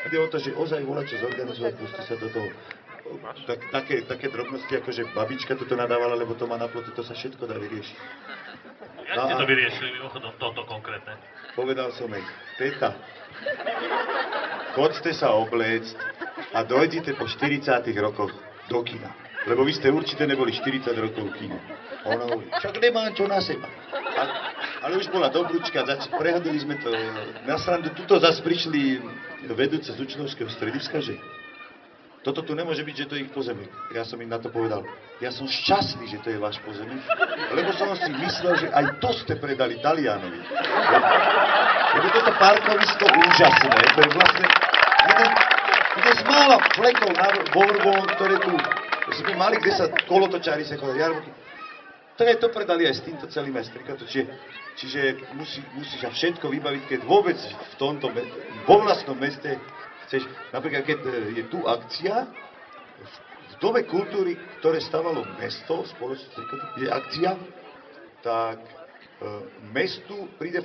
Ide o to, že ozaj volačo zorganizovať, pustí sa do toho. Také drobnosti, ako že babička toto nadávala, lebo to má na plote, to sa všetko dá vyriešiť. Jak ste to vyriešili mimochodom, toto konkrétne? Povedal som jej, teta, chodte sa obliecť a dojdite po 40 rokoch do kina. Lebo vy ste určite neboli 40 rokov v kine. A ona hovorí, však nemám čo na seba. Ale už bola dobrúčka, prehodili sme to na srandu. Tuto zase prišli vedúce z učňovského strediska, že toto tu nemôže byť, že to je ich pozemok. Ja som im na to povedal, ja som šťastný, že to je váš pozemok, lebo som si myslel, že aj to ste predali Talianovi. Lebo toto parkovisko úžasné, to je vlastne jeden z mála flekov na Volvo, ktoré tu sme mali, kde sa kolotočári sa chodili. To predali aj s týmto celým mestrika. Čiže musíš všetko vybaviť, keď vôbec v tomto, vo vlastnom meste chceš, napríklad keď je tu akcia, v Dome kultúry, ktoré stavalo mesto, spoločnosť je akcia, tak mestu príde